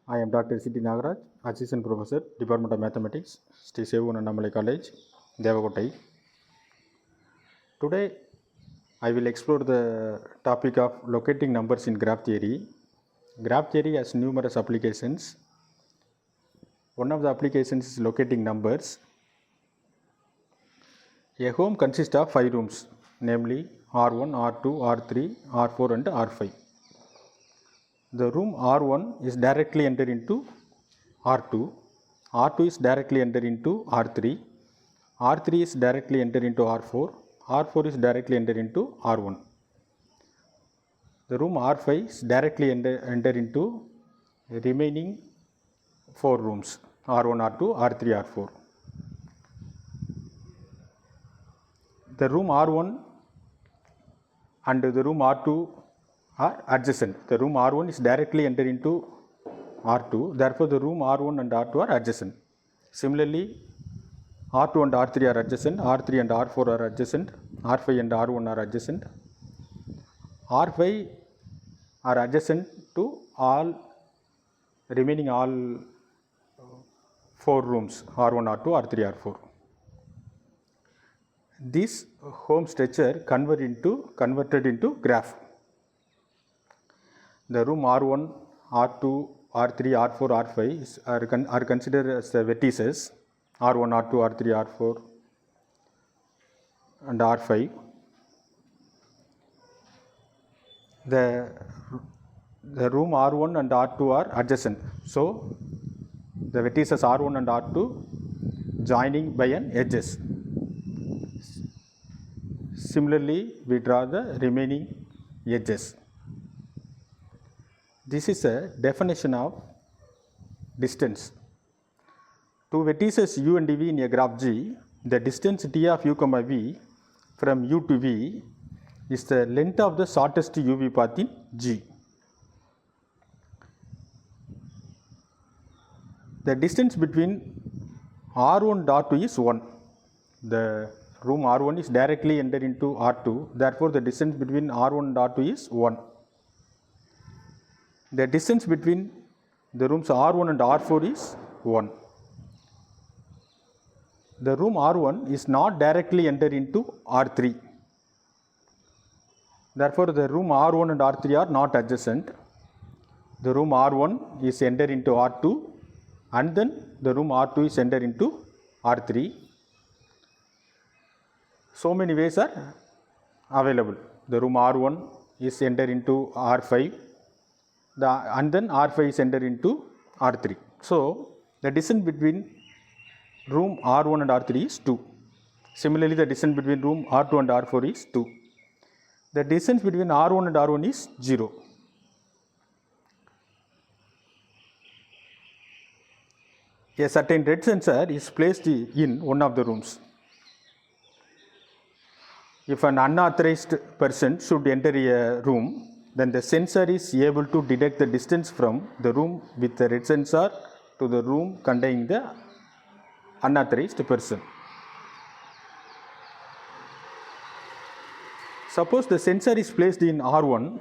I am Dr. C.T. Nagaraj, Assistant Professor, Department of Mathematics, Sri Sevu Annamalai College, Devakottai. Today, I will explore the topic of locating numbers in graph theory. Graph theory has numerous applications. One of the applications is locating numbers. A home consists of 5 rooms, namely R1, R2, R3, R4 and R5. The room R1 is directly entered into R2, R2 is directly entered into R3, R3 is directly entered into R4, R4 is directly entered into R1. The room R5 is directly entered into remaining 4 rooms R1, R2, R3, R4. The room R1 and the room R2 are adjacent. The room R1 is directly entered into R2, therefore the room R1 and R2 are adjacent. Similarly, R2 and R3 are adjacent, R3 and R4 are adjacent, R5 and R1 are adjacent. R5 are adjacent to remaining 4 rooms R1, R2, R3, R4. This home structure converted into graph. The room R1, R2, R3, R4, R5 are considered as the vertices R1, R2, R3, R4 and R5. The room R1 and R2 are adjacent. So, the vertices R1 and R2 joining by an edges. Similarly, we draw the remaining edges. This is a definition of distance. Two vertices u and v in a graph G, the distance t of u comma v from u to v is the length of the shortest uv path in G. The distance between R1 and R2 is 1. The room R1 is directly entered into R2, therefore the distance between R1 and R2 is 1. The distance between the rooms R1 and R4 is 1. The room R1 is not directly entered into R3. Therefore, the room R1 and R3 are not adjacent. The room R1 is entered into R2 and then the room R2 is entered into R3. So many ways are available. The room R1 is entered into R5 and then R5 is entered into R3. So, the distance between room R1 and R3 is 2. Similarly, the distance between room R2 and R4 is 2. The distance between R1 and R1 is 0. A certain red sensor is placed in one of the rooms. If an unauthorized person should enter a room, then the sensor is able to detect the distance from the room with the red sensor to the room containing the unauthorized person. Suppose the sensor is placed in R1,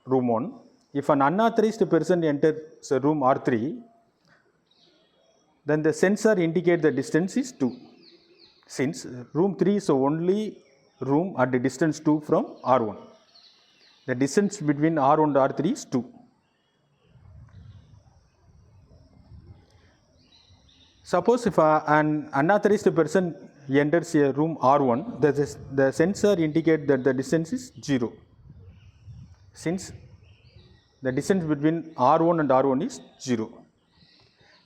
room 1. If an unauthorized person enters room R3, then the sensor indicates the distance is 2. Since room 3 is the only room at the distance 2 from R1. The distance between R1 and R3 is 2. Suppose if an unauthorized person enters a room R1, the sensor indicates that the distance is 0. Since the distance between R1 and R1 is 0.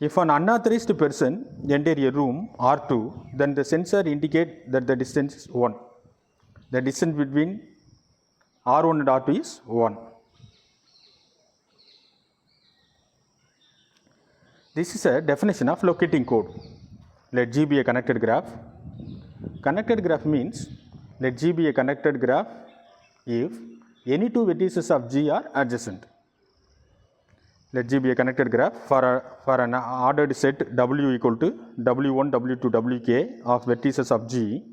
If an unauthorized person enters a room R2, then the sensor indicates that the distance is 1. The distance between R1 and R2 is 1. This is a definition of locating code. Let G be a connected graph. Connected graph means let G be a connected graph if any two vertices of G are adjacent. Let G be a connected graph for an ordered set W equal to W1, W2, Wk of vertices of G,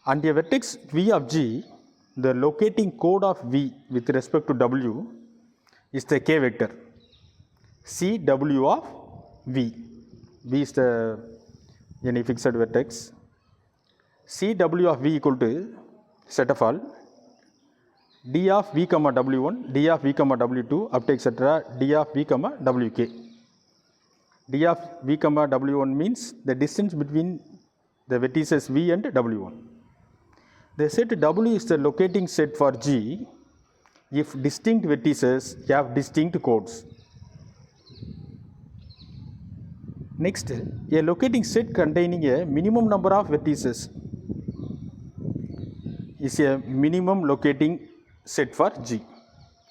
and a vertex V of G, the locating code of V with respect to W is the K vector. CW of V. V is the any fixed vertex. CW of V equal to set of all D of V comma W1, D of V comma W2 up to etc. D of V comma Wk. D of V comma W1 means the distance between the vertices V and W1. The set W is the locating set for G if distinct vertices have distinct codes. Next, a locating set containing a minimum number of vertices is a minimum locating set for G.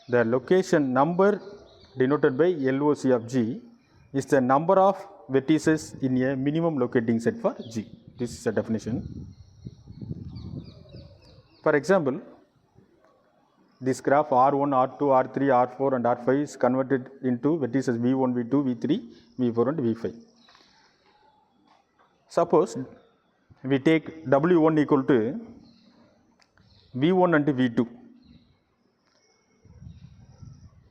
The location number denoted by LOC of G is the number of vertices in a minimum locating set for G. This is the definition. For example, this graph R1, R2, R3, R4 and R5 is converted into vertices V1, V2, V3, V4 and V5. Suppose we take W1 equal to V1 and V2.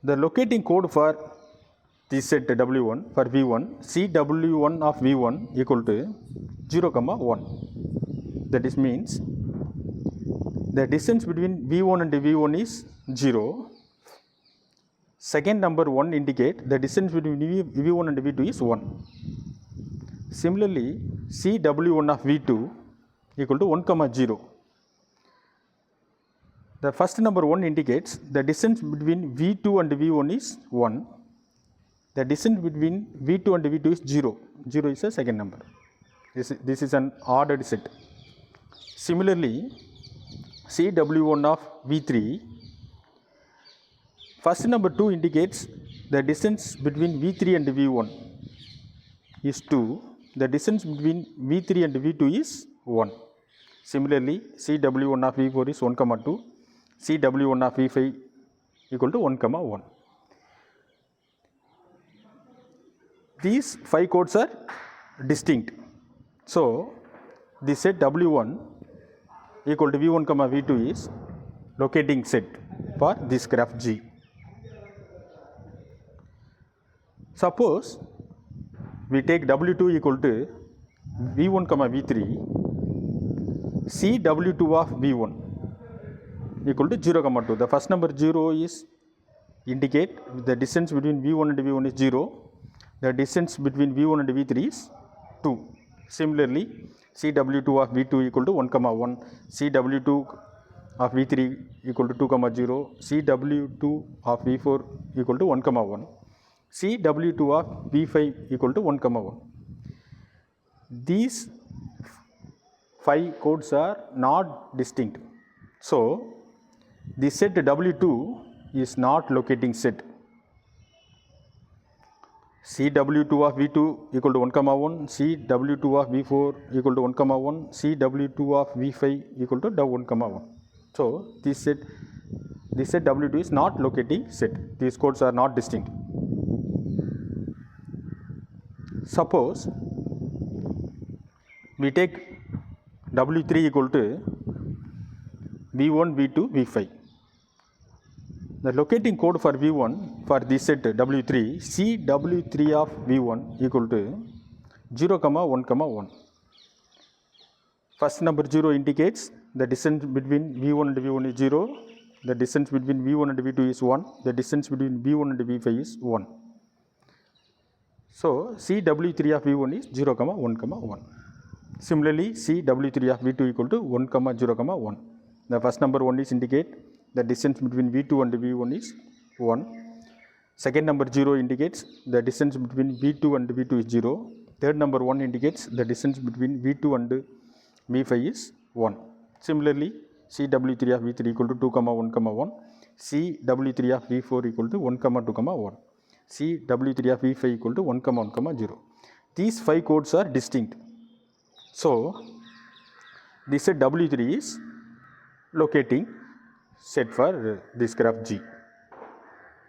The locating code for this set W1 for V1, CW1 of V1 equal to 0, 1. That is means the distance between V1 and V1 is 0. Second number 1 indicate the distance between V1 and V2 is 1. Similarly, CW1 of V2 equal to 1, 0. The first number 1 indicates the distance between V2 and V1 is 1. The distance between V2 and V2 is 0. 0 is the second number. This is an ordered set. Similarly, CW1 of V3, first number 2 indicates the distance between V3 and V1 is 2. The distance between V3 and V2 is 1. Similarly, CW1 of V4 is 1, 2. CW1 of V5 equal to 1, 1. These 5 codes are distinct. So, the set W1 equal to V1, V2 is locating set for this graph G. Suppose we take W2 equal to V1, V3, CW2 of V1 equal to 0, 2. The first number 0 is indicate the distance between V1 and V1 is 0. The distance between V1 and V3 is 2. Similarly, CW2 of V2 equal to 1, 1. CW2 of V3 equal to 2, 0. CW2 of V4 equal to 1, 1. CW2 of V5 equal to 1, 1. These 5 codes are not distinct. So, the set W2 is not locating set. CW2 of V2 equal to 1, 1, CW2 of V4 equal to 1, 1, CW2 of V5 equal to 1, 1. So, this set W2 is not locating set. These codes are not distinct. Suppose we take W3 equal to V1, V2, V5. The locating code for V1 for this set W3, CW3 of V1 equal to 0, 1, 1. First number 0 indicates the distance between V1 and V1 is 0. The distance between V1 and V2 is 1. The distance between V1 and V5 is 1. So, CW3 of V1 is 0, 1, 1. Similarly, CW3 of V2 equal to 1, 0, 1. The first number 1 is indicate the distance between V2 and V1 is 1. Second number 0 indicates the distance between V2 and V2 is 0. Third number 1 indicates the distance between V2 and V5 is 1. Similarly, CW3 of V3 equal to 2, 1, 1. CW3 of V4 equal to 1, 2, 1. CW3 of V5 equal to 1, 1, 0. These 5 codes are distinct. So, this set W3 is locating set for this graph G.